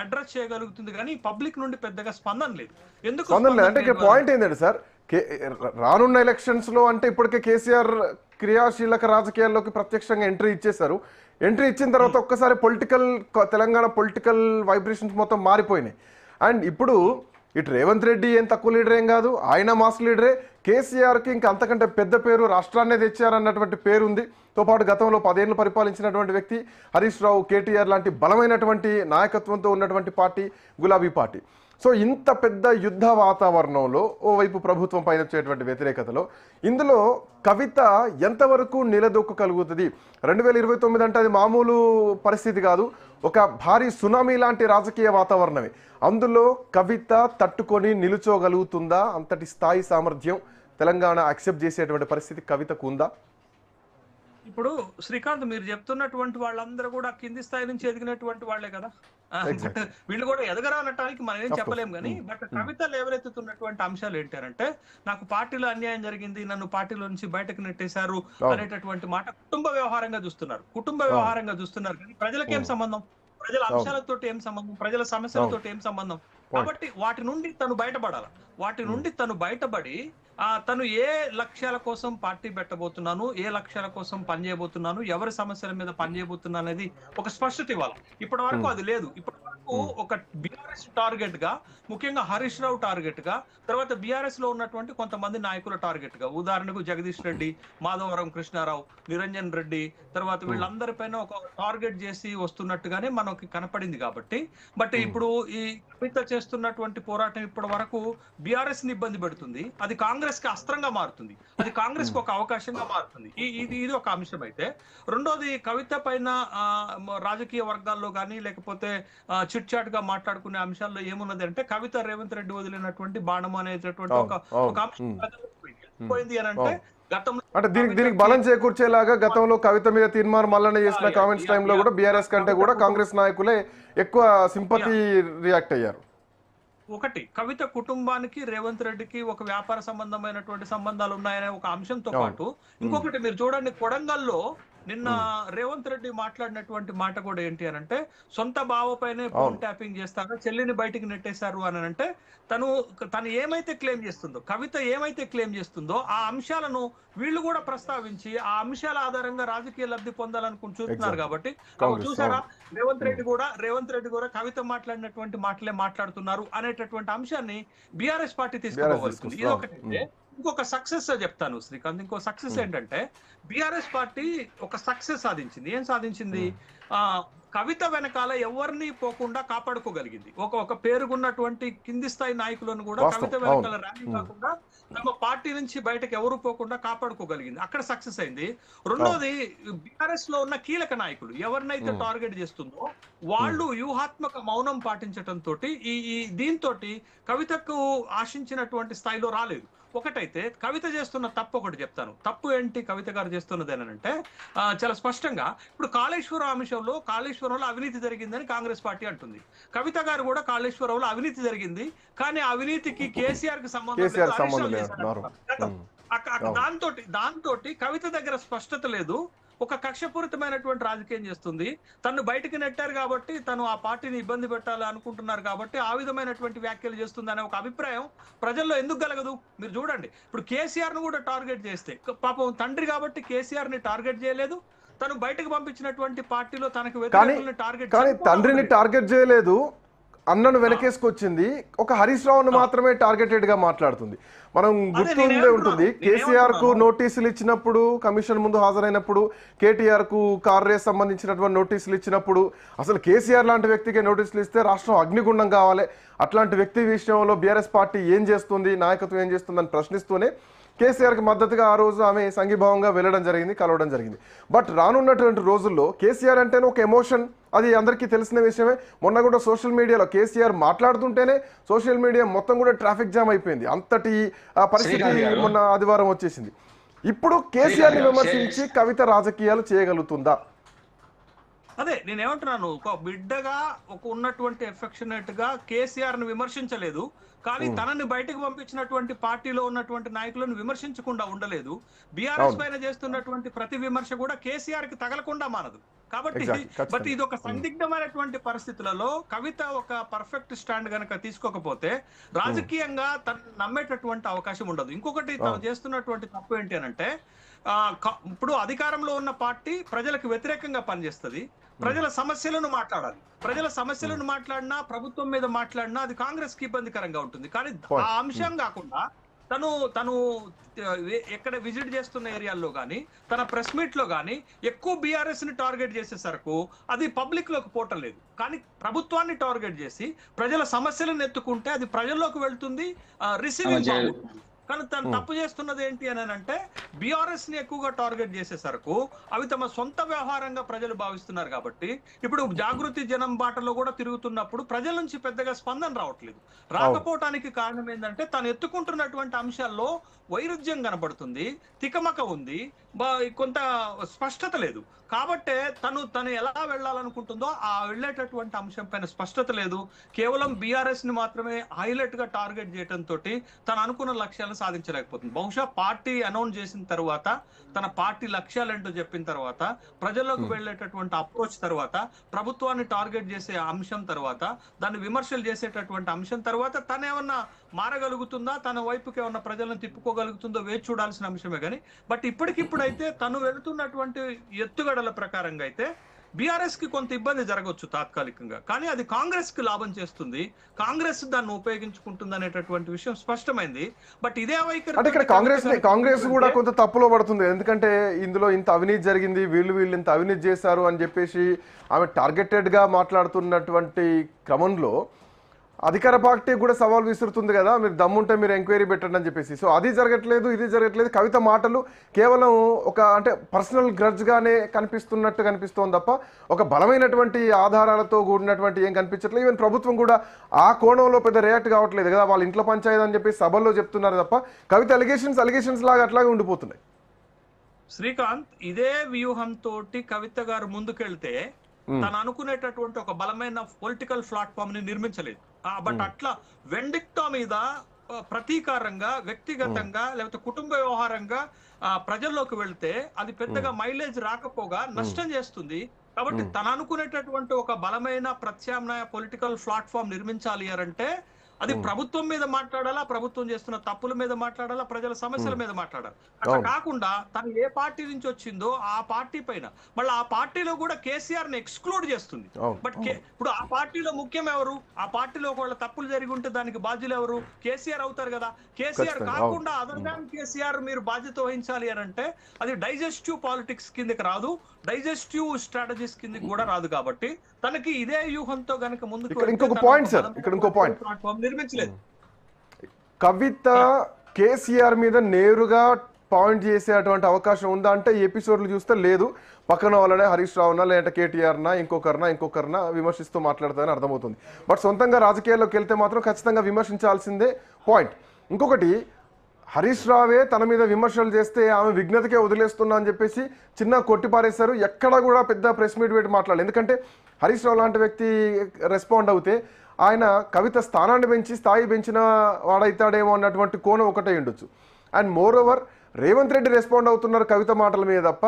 Address చేయగలుగుతుంది కానీ public నుండి పెద్దగా స్పందన లేదు. ఎందుకు స్పందన లేదు అంటే లేదు పాయింట్ ఏంటంటే సార్, రానున్న ఎలక్షన్స్ లో అంటే ఇప్పటికే కేసీఆర్ క్రియాశీలక రాజకీయాల్లోకి ప్రత్యక్షంగా ఎంట్రీ ఇచ్చేశారు. ఎంట్రీ ఇచ్చిన తర్వాత ఒక్కసారి తెలంగాణ పొలిటికల్ వైబ్రేషన్స్ మొత్తం మారిపోయినాయి. అండ్ ఇప్పుడు ఇటు రేవంత్ రెడ్డి ఏం తక్కువ లీడర్ ఏం కాదు, ఆయన మాస్ లీడరే. కేసీఆర్కి ఇంకా అంతకంటే పెద్ద పేరు, రాష్ట్రాన్నే తెచ్చారన్నటువంటి పేరు ఉంది. తో పాటు గతంలో 10 ఏళ్ళు పరిపాలించినటువంటి వ్యక్తి హరీష్ రావు, కేటీఆర్ లాంటి బలమైనటువంటి నాయకత్వంతో ఉన్నటువంటి పార్టీ గులాబీ పార్టీ. సో ఇంత పెద్ద యుద్ధ వాతావరణంలో ఓవైపు ప్రభుత్వం పైన వచ్చేటువంటి వ్యతిరేకతలో ఇందులో కవిత ఎంతవరకు నిలదొక్కగలుగుతుంది? 2029 అంటే అది మామూలు పరిస్థితి కాదు, ఒక భారీ సునామీ లాంటి రాజకీయ వాతావరణమే. అందులో కవిత తట్టుకొని నిలుచోగలుగుతుందా? అంతటి స్థాయి సామర్థ్యం తెలంగాణ యాక్సెప్ట్ చేసేటువంటి పరిస్థితి కవితకు ఉందా? ఇప్పుడు శ్రీకాంత్, మీరు చెప్తున్నటువంటి వాళ్ళందరూ కూడా కింది స్థాయి నుంచి ఎదిగినటువంటి వాళ్ళే కదా. బట్ వీళ్ళు కూడా ఎదగరానటానికి మనం ఏం చెప్పలేం కానీ, బట్ కవిత లేవనెత్తుతున్నటువంటి అంశాలు ఏంటంటే, నాకు పార్టీలో అన్యాయం జరిగింది, నన్ను పార్టీలో నుంచి బయటకు నెట్టేశారు అనేటటువంటి మాట కుటుంబ వ్యవహారంగా చూస్తున్నారు కానీ ప్రజలకు ఏం సంబంధం? ప్రజల అంశాలతో ఏం సంబంధం? ప్రజల సమస్యలతో ఏం సంబంధం? కాబట్టి వాటి నుండి తను బయటపడాలి. వాటి నుండి తను బయటపడి తను ఏ లక్ష్యాల కోసం పార్టీ పెట్టబోతున్నాను, ఏ లక్ష్యాల కోసం పనిచేయబోతున్నాను, ఎవరి సమస్యల మీద పనిచేయబోతున్నాను అనేది ఒక స్పష్టత ఇవ్వాలి. ఇప్పటి వరకు అది లేదు. ఇప్పటి వరకు ఒక బీఆర్ఎస్ టార్గెట్ గా, ముఖ్యంగా హరీష్ రావు టార్గెట్ గా, తర్వాత బీఆర్ఎస్ లో ఉన్నటువంటి కొంతమంది నాయకుల టార్గెట్ గా, ఉదాహరణకు జగదీష్ రెడ్డి, మాధవరం కృష్ణారావు, నిరంజన్ రెడ్డి, తర్వాత వీళ్ళందరిపైన ఒక టార్గెట్ చేసి వస్తున్నట్టుగానే మనకి కనపడింది. కాబట్టి బట్ ఇప్పుడు ఈ కవిత చేస్తున్నటువంటి పోరాటం ఇప్పటి వరకు బీఆర్ఎస్ ని ఇబ్బంది పెడుతుంది. అది కాంగ్రెస్ కి అస్త్రంగా మారుతుంది, అది కాంగ్రెస్ కు ఒక అవకాశంగా మారుతుంది. ఇది ఒక అంశం. అయితే రెండోది, కవిత పైన రాజకీయ వర్గాల్లో కానీ లేకపోతే చిట్ చాట్ గా మాట్లాడుకునే అంశాల్లో ఏమున్నది అంటే, కవిత రేవంత్ రెడ్డి వదిలినటువంటి బాణం అనేటటువంటి ఒక అంశం పోయింది అని అంటే, అంటే దీనికి బలం చేకూర్చేలాగా గతంలో కవిత మీద తీర్మానం మల్లన్న చేసిన కామెంట్స్ టైంలో కూడా బీఆర్ఎస్ కంటే కూడా కాంగ్రెస్ నాయకులే ఎక్కువ సింపతి రియాక్ట్ అయ్యారు. ఒకటి, కవిత కుటుంబానికి రేవంత్ రెడ్డికి ఒక వ్యాపార సంబంధమైనటువంటి సంబంధాలు ఉన్నాయనే ఒక అంశంతో పాటు, ఇంకొకటి మీరు చూడండి, కొడంగల్లో నిన్న రేవంత్ రెడ్డి మాట్లాడినటువంటి మాట కూడా ఏంటి అని అంటే, సొంత బావపైనే ఫోన్ ట్యాపింగ్ చేస్తారో, చెల్లిని బయటికి నెట్టేశారు అని అంటే, తను ఏమైతే క్లెయిమ్ చేస్తుందో, కవిత ఏమైతే క్లెయిమ్ చేస్తుందో ఆ అంశాలను వీళ్ళు కూడా ప్రస్తావించి ఆ అంశాల ఆధారంగా రాజకీయ లబ్ధి పొందాలనుకుని చూస్తున్నారు. కాబట్టి చూసారా, రేవంత్ రెడ్డి కూడా కవిత మాట్లాడినటువంటి మాటలే మాట్లాడుతున్నారు అనేటటువంటి అంశాన్ని బీఆర్ఎస్ పార్టీ తీసుకోవాల్సింది. ఇది ఒకటి. ఇంకొక సక్సెస్ చెప్తాను శ్రీకాంత్. ఇంకో సక్సెస్ ఏంటంటే, బీఆర్ఎస్ పార్టీ ఒక సక్సెస్ సాధించింది. ఏం సాధించింది? కవిత వెనకాల ఎవరిని పోకుండా కాపాడుకోగలిగింది. ఒక పేరుకున్నటువంటి కింది స్థాయి నాయకులను కూడా కవిత వెనకాల ర్యాలీ కాకుండా తమ పార్టీ నుంచి బయటకు ఎవరు పోకుండా కాపాడుకోగలిగింది. అక్కడ సక్సెస్ అయింది. రెండోది, బీఆర్ఎస్ లో ఉన్న కీలక నాయకులు ఎవరినైతే టార్గెట్ చేస్తుందో వాళ్ళు వ్యూహాత్మక మౌనం పాటించడంతో దీంతో కవితకు ఆశించినటువంటి స్థాయిలో రాలేదు. ఒకటైతే కవిత చేస్తున్న తప్పు ఒకటి చెప్తాను. తప్పు ఏంటి కవిత గారు చేస్తున్నది అని అంటే, చాలా స్పష్టంగా ఇప్పుడు కాళేశ్వరంలో అవినీతి జరిగిందని కాంగ్రెస్ పార్టీ అంటుంది. కవిత గారు కూడా కాళేశ్వరంలో అవినీతి జరిగింది, కానీ అవినీతికి కేసీఆర్ కి సంబంధం లేదు. దాంతో కవిత దగ్గర స్పష్టత లేదు. ఒక కక్షపూరితమైనటువంటి రాజకీయం చేస్తుంది. తను బయటికి నెట్టారు కాబట్టి, తను ఆ పార్టీని ఇబ్బంది పెట్టాలి అనుకుంటున్నారు కాబట్టి ఆ విధమైనటువంటి వ్యాఖ్యలు చేస్తుంది అనే ఒక అభిప్రాయం ప్రజల్లో ఎందుకు కలగదు? మీరు చూడండి, ఇప్పుడు కేసీఆర్ ను కూడా టార్గెట్ చేస్తే, పాపం తండ్రి కాబట్టి కేసీఆర్ ని టార్గెట్ చేయలేదు, తను బయటకు పంపించినటువంటి పార్టీలో తనకు వ్యతిరేకులను టార్గెట్, కానీ తండ్రిని టార్గెట్ చేయలేదు, అన్నను వెనకేసుకొచ్చింది, ఒక హరీష్ రావును మాత్రమే టార్గెటెడ్ గా మాట్లాడుతుంది. మనం గుర్తుండే ఉంటుంది, కేసీఆర్ కు నోటీసులు ఇచ్చినప్పుడు, కమిషన్ ముందు హాజరైనప్పుడు, కేటీఆర్ కు కార్ రేస్ సంబంధించినటువంటి నోటీసులు ఇచ్చినప్పుడు, అసలు కేసీఆర్ లాంటి వ్యక్తికి నోటీసులు ఇస్తే రాష్ట్రం అగ్నిగుండం కావాలి, అట్లాంటి వ్యక్తి విషయంలో బీఆర్ఎస్ పార్టీ ఏం చేస్తుంది, నాయకత్వం ఏం చేస్తుందని ప్రశ్నిస్తూనే కేసీఆర్కి మద్దతుగా ఆ రోజు ఆమె సంఘీభావంగా వెళ్ళడం జరిగింది, కలవడం జరిగింది. బట్ రానున్నటువంటి రోజుల్లో కేసీఆర్ అంటేనే ఒక ఎమోషన్, అది అందరికీ తెలిసిన విషయమే. మొన్న కూడా సోషల్ మీడియాలో కేసీఆర్ మాట్లాడుతుంటేనే సోషల్ మీడియా మొత్తం కూడా ట్రాఫిక్ జామ్ అయిపోయింది. అంతటి పరిస్థితి మొన్న ఆదివారం వచ్చేసింది. ఇప్పుడు కేసీఆర్ని విమర్శించి కవిత రాజకీయాలు చేయగలుగుతుందా? అదే నేనేమంటున్నాను, ఒక బిడ్డగా ఒక ఉన్నటువంటి ఎఫెక్షనేట్ గా కేసీఆర్ ని విమర్శించలేదు, కానీ తనని బయటకు పంపించినటువంటి పార్టీలో ఉన్నటువంటి నాయకులను విమర్శించకుండా ఉండలేదు. బీఆర్ఎస్ అవును. పైన చేస్తున్నటువంటి ప్రతి విమర్శ కూడా కేసీఆర్ కి తగలకుండా మానదు. కాబట్టి ఎగ్జాక్ట్లీ, బట్ ఖచ్చితంగా. ఇది ఒక సందిగ్ధమైనటువంటి పరిస్థితులలో కవిత ఒక పర్ఫెక్ట్ స్టాండ్ గనక తీసుకోకపోతే రాజకీయంగా తను నమ్మేటటువంటి అవకాశం ఉండదు. ఇంకొకటి తను చేస్తున్నటువంటి తప్పు ఏంటి అనంటే, ఇప్పుడు అధికారంలో ఉన్న పార్టీ ప్రజలకు వ్యతిరేకంగా పనిచేస్తుంది. ప్రజల సమస్యలను మాట్లాడాలి. ప్రజల సమస్యలను మాట్లాడినా, ప్రభుత్వం మీద మాట్లాడినా అది కాంగ్రెస్ కి ఇబ్బందికరంగా ఉంటుంది. కానీ ఆ అంశం కాకుండా తను తను ఎక్కడ విజిట్ చేస్తున్న ఏరియాల్లో కానీ, తన ప్రెస్ మీట్ లో కానీ ఎక్కువ బీఆర్ఎస్ ని టార్గెట్ చేసేసరికి అది పబ్లిక్ లోకి పోవటం లేదు. కానీ ప్రభుత్వాన్ని టార్గెట్ చేసి ప్రజల సమస్యలను ఎత్తుకుంటే అది ప్రజల్లోకి వెళ్తుంది, రిసీవింగ్ బాగుంటుంది. కానీ తను తప్పు చేస్తున్నది ఏంటి అని అంటే, బీఆర్ఎస్ ని ఎక్కువగా టార్గెట్ చేసేసరికి అవి తమ సొంత వ్యవహారంగా ప్రజలు భావిస్తున్నారు. కాబట్టి ఇప్పుడు జాగృతి జనం బాటలో కూడా తిరుగుతున్నప్పుడు ప్రజల నుంచి పెద్దగా స్పందన రావట్లేదు. రాకపోవటానికి కారణం ఏంటంటే, తను ఎత్తుకుంటున్నటువంటి అంశాల్లో వైరుధ్యం కనబడుతుంది, తికమక ఉంది, కొంత స్పష్టత లేదు. కాబట్టే తను ఎలా వెళ్ళాలనుకుంటుందో ఆ వెళ్ళేటటువంటి అంశం పైన స్పష్టత లేదు. కేవలం బీఆర్ఎస్ ని మాత్రమే హైలైట్ గా టార్గెట్ చేయడంతో తను అనుకున్న లక్ష్యాలను సాధించలేకపోతుంది. బహుశా పార్టీ అనౌన్స్ చేసిన తర్వాత, తన పార్టీ లక్ష్యాలేంటో చెప్పిన తర్వాత, ప్రజల్లోకి వెళ్ళేటటువంటి అప్రోచ్ తర్వాత, ప్రభుత్వాన్ని టార్గెట్ చేసే అంశం తర్వాత, దాన్ని విమర్శలు చేసేటటువంటి అంశం తర్వాత తను ఏమన్నా మారగలుగుతుందా, తన వైపుకి ఏమన్నా ప్రజలను తిప్పుకోగలుగుతుందో వేచి చూడాల్సిన అంశమే. కానీ బట్ ఇప్పటికిప్పుడైతే తను వెళుతున్నటువంటి ఎత్తుగడల ప్రకారంగా అయితే బీఆర్ఎస్ కి కొంత ఇబ్బంది జరగవచ్చు తాత్కాలికంగా, కానీ అది కాంగ్రెస్ కి లాభం చేస్తుంది, కాంగ్రెస్ దాన్ని ఉపయోగించుకుంటుంది అనేటటువంటి విషయం స్పష్టమైంది. బట్ ఇదే వైఖరి అంటే ఇక్కడ కాంగ్రెస్ కూడా కొంత తప్పులో పడుతుంది. ఎందుకంటే ఇందులో ఇంత అవినీతి జరిగింది, వీళ్ళు ఇంత అవినీతి చేశారు అని చెప్పేసి ఆమె టార్గెటెడ్ గా మాట్లాడుతున్నటువంటి క్రమంలో అధికార పార్టీ కూడా సవాల్ విసురుతుంది కదా, మీరు దమ్ముంటే మీరు ఎంక్వైరీ పెట్టండి అని చెప్పేసి. సో అది జరగట్లేదు, ఇది జరగట్లేదు. కవిత మాటలు కేవలం ఒక అంటే పర్సనల్ గ్రడ్జ్ గానే కనిపిస్తోంది తప్ప ఒక బలమైనటువంటి ఆధారాలతో కూడినటువంటి ఏం కనిపించట్లేదు. ఈవెన్ ప్రభుత్వం కూడా ఆ కోణంలో పెద్ద రియాక్ట్ కావట్లేదు కదా, వాళ్ళ ఇంట్లో పంచాయతీ అని చెప్పి సభల్లో చెప్తున్నారు తప్ప కవిత అలిగేషన్స్ లాగా అట్లాగే ఉండిపోతున్నాయి. శ్రీకాంత్, ఇదే వ్యూహంతో కవిత గారు ముందుకెళ్తే తను అనుకునేటటువంటి ఒక బలమైన పొలిటికల్ ప్లాట్ఫామ్ ని నిర్మించలేదు. బట్ అట్లా వెండిక్టో మీద ప్రతీకారంగా, వ్యక్తిగతంగా, లేకపోతే కుటుంబ వ్యవహారంగా ప్రజల్లోకి వెళ్తే అది పెద్దగా మైలేజ్ రాకపోగా నష్టం చేస్తుంది. కాబట్టి తను అనుకునేటటువంటి ఒక బలమైన ప్రత్యామ్నాయ పొలిటికల్ ప్లాట్ఫామ్ నిర్మించాలి అంటే అది ప్రభుత్వం మీద మాట్లాడాలా, ప్రభుత్వం చేస్తున్న తప్పుల మీద మాట్లాడాలా, ప్రజల సమస్యల మీద మాట్లాడాలి. అట్లా కాకుండా తను ఏ పార్టీ నుంచి వచ్చిందో ఆ పార్టీ పైన, మళ్ళీ ఆ పార్టీలో కూడా కేసీఆర్ ని ఎక్స్క్లూడ్ చేస్తుంది. బట్ ఇప్పుడు ఆ పార్టీలో ముఖ్యం ఎవరు? ఆ పార్టీలో ఒకవేళ తప్పులు జరిగి ఉంటే దానికి బాధ్యులు ఎవరు? కేసీఆర్ అవుతారు కదా. కేసీఆర్ కాకుండా అదర్ దాన్ కేసీఆర్ మీరు బాధ్యత వహించాలి అని అంటే అది డైజెస్టివ్ పాలిటిక్స్ కిందకి రాదు, డైజెస్టివ్ స్ట్రాటజీస్ కిందకి కూడా రాదు. కాబట్టి తనకి ఇదే వ్యూహంతో గనక ముందుకు ఇంకొక పాయింట్ సార్, ఇక్కడ ఇంకో పాయింట్ నిర్మించలేదు. కవిత కేసీఆర్ మీద నేరుగా పాయింట్ చేసేటువంటి అవకాశం ఉందా అంటే ఎపిసోడ్లు చూస్తే లేదు. పక్కన వాళ్ళనే హరీష్ రావునా లేదంటే కేటీఆర్నా ఇంకొకరినా విమర్శిస్తూ మాట్లాడతారని అర్థమవుతుంది. బట్ సొంతంగా రాజకీయాల్లోకి వెళ్తే మాత్రం ఖచ్చితంగా విమర్శించాల్సిందే పాయింట్. ఇంకొకటి, హరీష్ రావే తన మీద విమర్శలు చేస్తే ఆమె విఘ్నతకే వదిలేస్తున్నా అని చెప్పేసి చిన్న కొట్టిపారేశారు. ఎక్కడా కూడా పెద్ద ప్రెస్ మీట్ పెట్టి మాట్లాడాలి. ఎందుకంటే హరీష్ రావు లాంటి వ్యక్తి రెస్పాండ్ అవుతే ఆయన కవిత స్థాయి పెంచిన వాడైతాడేమో అన్నటువంటి కోణం ఒకటే ఉండొచ్చు. And more over Revanth Reddy respond అవుతున్నారు కవిత మాటల మీద తప్ప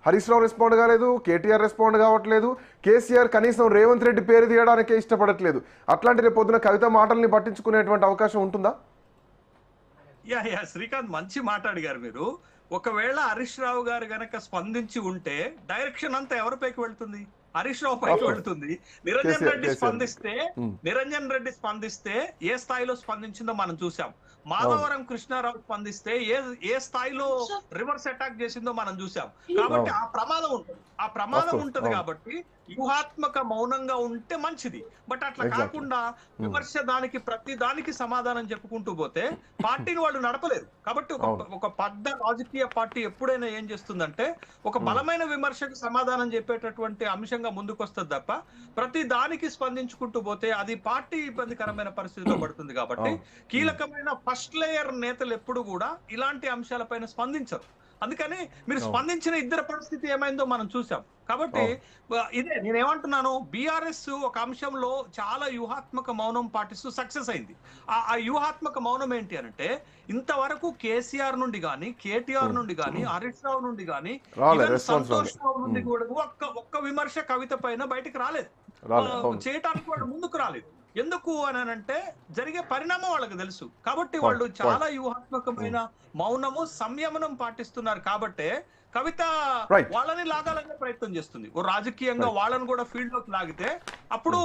హరీష్ రావు రెస్పాండ్ కాలేదు, కేటీఆర్ రెస్పాండ్ కావట్లేదు, కేసీఆర్ కనీసం రేవంత్ రెడ్డి పేరు తీయడానికే ఇష్టపడట్లేదు. అట్లాంటి రేపు పొద్దున కవిత మాటల్ని పట్టించుకునేటువంటి అవకాశం ఉంటుందా? శ్రీకాంత్, మంచి మాట్లాడిగారు మీరు. ఒకవేళ హరీష్ రావు గారు గనక స్పందించి ఉంటే డైరెక్షన్ అంతా ఎవరిపైకి వెళ్తుంది? హరీష్ రావు పైకి వెళ్తుంది. నిరంజన్ రెడ్డి స్పందిస్తే ఏ స్థాయిలో స్పందించిందో మనం చూసాం. మాధవరం కృష్ణారావు స్పందిస్తే ఏ స్థాయిలో రివర్స్ అటాక్ చేసిందో మనం చూసాం. కాబట్టి ఆ ప్రమాదం ఉంటది. కాబట్టి వ్యూహాత్మక మౌనంగా ఉంటే మంచిది. బట్ అట్లా కాకుండా విమర్శ ప్రతి దానికి సమాధానం చెప్పుకుంటూ పోతే పార్టీని వాళ్ళు నడపలేరు. కాబట్టి ఒక పెద్ద రాజకీయ పార్టీ ఎప్పుడైనా ఏం చేస్తుందంటే ఒక బలమైన విమర్శకు సమాధానం చెప్పేటటువంటి అంశంగా ముందుకు వస్తుంది తప్ప ప్రతి దానికి స్పందించుకుంటూ పోతే అది పార్టీ ఇబ్బందికరమైన పరిస్థితిలో పడుతుంది. కాబట్టి కీలకమైన ఫస్ట్ లేయర్ నేతలు ఎప్పుడు కూడా ఇలాంటి అంశాలపైన స్పందించరు. అందుకని మీరు స్పందించిన ఇద్దరి పరిస్థితి ఏమైందో మనం చూసాం. కాబట్టి ఇదే నేనేమంటున్నాను, బీఆర్ఎస్ ఒక అంశంలో చాలా వ్యూహాత్మక మౌనం పాటిస్తూ సక్సెస్ అయింది. ఆ వ్యూహాత్మక మౌనం ఏంటి అనంటే, ఇంతవరకు కేసీఆర్ నుండి గాని, కేటీఆర్ నుండి గాని, హరీష్ రావు నుండి గాని, సంతోష్ రావు నుండి కూడా ఒక్క విమర్శ కవిత పైన బయటికి రాలేదు. చేయటానికి వాళ్ళు ముందుకు రాలేదు. ఎందుకు అని అంటే జరిగే పరిణామం వాళ్ళకి తెలుసు. కాబట్టి వాళ్ళు చాలా వ్యూహాత్మకమైన మౌనము, సంయమనం పాటిస్తున్నారు. కాబట్టే కవిత వాళ్ళని లాగాలనే ప్రయత్నం చేస్తుంది. రాజకీయంగా వాళ్ళని కూడా ఫీల్డ్ లోకి లాగితే అప్పుడు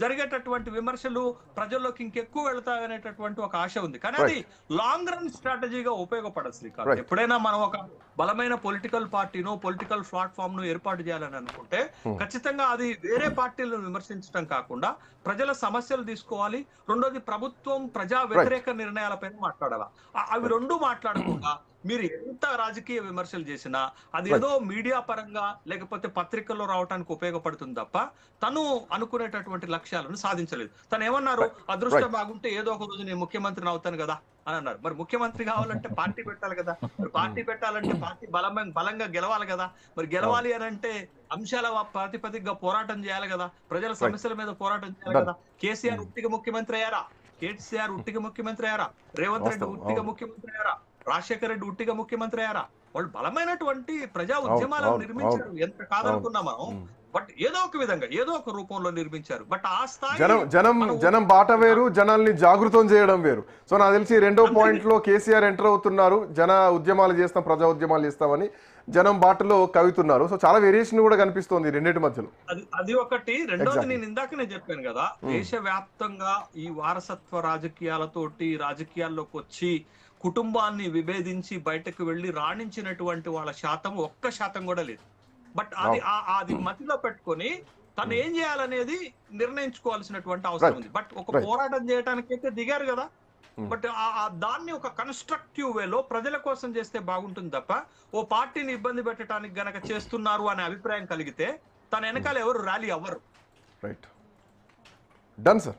జరిగేటటువంటి విమర్శలు ప్రజల్లోకి ఇంకెక్కువ వెళ్తాయనేటటువంటి ఒక ఆశ ఉంది. కానీ అది లాంగ్ రన్ స్ట్రాటజీగా ఉపయోగపడదు శ్రీకాంత్. ఎప్పుడైనా మనం ఒక బలమైన పొలిటికల్ పార్టీనో పొలిటికల్ ప్లాట్ఫామ్ ను ఏర్పాటు చేయాలని అనుకుంటే ఖచ్చితంగా అది వేరే పార్టీలను విమర్శించడం కాకుండా ప్రజల సమస్యలు తీసుకోవాలి. రెండోది ప్రభుత్వం ప్రజా వ్యతిరేక నిర్ణయాలపైన మాట్లాడాలి. అవి రెండు మాట్లాడకుండా మీరు ఎంత రాజకీయ విమర్శలు చేసినా అది ఏదో మీడియా పరంగా లేకపోతే పత్రికల్లో రావడానికి ఉపయోగపడుతుంది తప్ప తను అనుకునేటటువంటి లక్ష్యాలను సాధించలేదు. తను ఏమన్నారు, అదృష్టం బాగుంటే ఏదో ఒక రోజు నేను ముఖ్యమంత్రిని అవుతాను కదా అని అన్నారు. మరి ముఖ్యమంత్రి కావాలంటే పార్టీ పెట్టాలి కదా. మరి పార్టీ పెట్టాలంటే పార్టీ బలంగా గెలవాలి కదా. మరి గెలవాలి అని అంటే అంశాల ప్రాతిపదికగా పోరాటం చేయాలి కదా. ప్రజల సమస్యల మీద పోరాటం చేయాలి కదా. కేసీఆర్ ఉట్టిగా ముఖ్యమంత్రి అయ్యారా? కేసీఆర్ ఉట్టిగా ముఖ్యమంత్రి అయ్యారా? రేవంత్ రెడ్డి ఉట్టిగా ముఖ్యమంత్రి అయ్యారా? రాజశేఖర రెడ్డి ఉట్టిగా ముఖ్యమంత్రి అయ్యారా? వాళ్ళు బలమైనటువంటి ప్రజా ఉద్యమాలను నిర్మించారు, ఎంత కాదనుకున్నా మనం. బట్ ఏదో ఒక విధంగా ఏదో ఒక రూపంలో నిర్మించారు. బట్ ఆ స్థాయి జనం బాట వేరు, జనాల్ని జాగృతం చేయడం వేరు. సో నాకు తెలిసి రెండో పాయింట్ లో కేసీఆర్ ఎంటర్ అవుతున్నారు. జన ఉద్యమాలు చేస్తాం, ప్రజా ఉద్యమాలు చేస్తామని జనం బాటలో కవితున్నారు. సో చాలా వేరియేషన్ కూడా కనిపిస్తోంది రెండింటి మధ్యలో. అది ఒకటి. రెండోది నేను ఇందాకనే చెప్పాను కదా, దేశవ్యాప్తంగా ఈ వారసత్వ రాజకీయాలతోటి రాజకీయాల్లోకి వచ్చి కుటుంబాన్ని విభేదించి బయటకు వెళ్లి రాణించినటువంటి వాళ్ళ శాతం 1% కూడా లేదు. బట్ అది మతిలో పెట్టుకొని తను ఏం చేయాలనేది నిర్ణయించుకోవాల్సినటువంటి అవసరం ఉంది. బట్ ఒక పోరాటం చేయడానికి అయితే దిగారు కదా. బట్ దాన్ని ఒక కన్స్ట్రక్టివ్ వేలో ప్రజల కోసం చేస్తే బాగుంటుంది తప్ప ఓ పార్టీని ఇబ్బంది పెట్టడానికి గనక చేస్తున్నారు అనే అభిప్రాయం కలిగితే తన వెనకాల ఎవరు ర్యాలీ అవ్వరు. Right, done sir.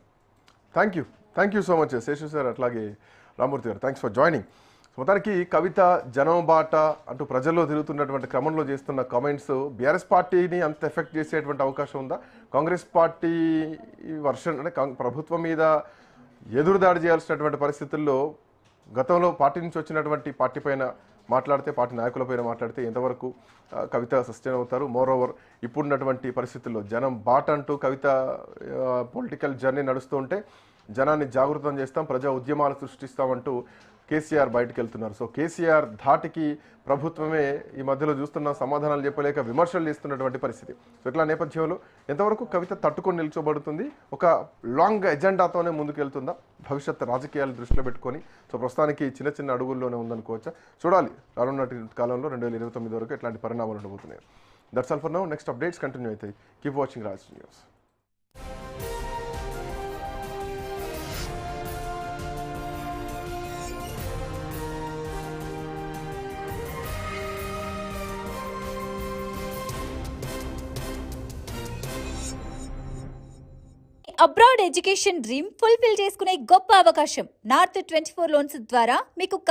Thank you so much Seshu sir, అట్లాగే రామూర్తి గారు. Thanks for joining. మొత్తానికి కవిత జనం బాట అంటూ ప్రజల్లో తిరుగుతున్నటువంటి క్రమంలో చేస్తున్న కామెంట్స్ బీఆర్ఎస్ పార్టీని అంత ఎఫెక్ట్ చేసేటువంటి అవకాశం ఉందా? కాంగ్రెస్ పార్టీ వర్షన్ అంటే ప్రభుత్వం మీద ఎదురుదాడి చేయాల్సినటువంటి పరిస్థితుల్లో గతంలో పార్టీ నుంచి వచ్చినటువంటి పార్టీ పైన మాట్లాడితే, పార్టీ నాయకులపైన మాట్లాడితే ఎంతవరకు కవిత సస్టైన్ అవుతారు? మోర్ ఓవర్ ఇప్పుడున్నటువంటి పరిస్థితుల్లో జనం బాట అంటూ కవిత పొలిటికల్ జర్నీ నడుస్తూ ఉంటే జనాన్ని జాగృతం చేస్తాం, ప్రజా ఉద్యమాలు సృష్టిస్తామంటూ కేసీఆర్ బయటకు వెళ్తున్నారు. సో కేసీఆర్ ధాటికి ప్రభుత్వమే ఈ మధ్యలో చూస్తున్న సమాధానాలు చెప్పలేక విమర్శలు చేస్తున్నటువంటి పరిస్థితి. సో ఇట్లా నేపథ్యంలో ఎంతవరకు కవిత తట్టుకొని నిల్చోబడుతుంది? ఒక లాంగ్ ఎజెండాతోనే ముందుకెళ్తుందా భవిష్యత్ రాజకీయాలు దృష్టిలో పెట్టుకొని? సో ప్రస్తుతానికి చిన్న అడుగుల్లోనే ఉందనుకోవచ్చా? చూడాలి రానున్న కాలంలో 2029 వరకు ఎట్లాంటి పరిణామాలు ఉండబోతున్నాయి. That's all for now. Next updates continue అవుతాయి. Keep watching Raj news. Abroad education dream fulfil చేసుకునే గొప్ప అవకాశం నార్త్ 24 లోన్స్ ద్వారా మీకు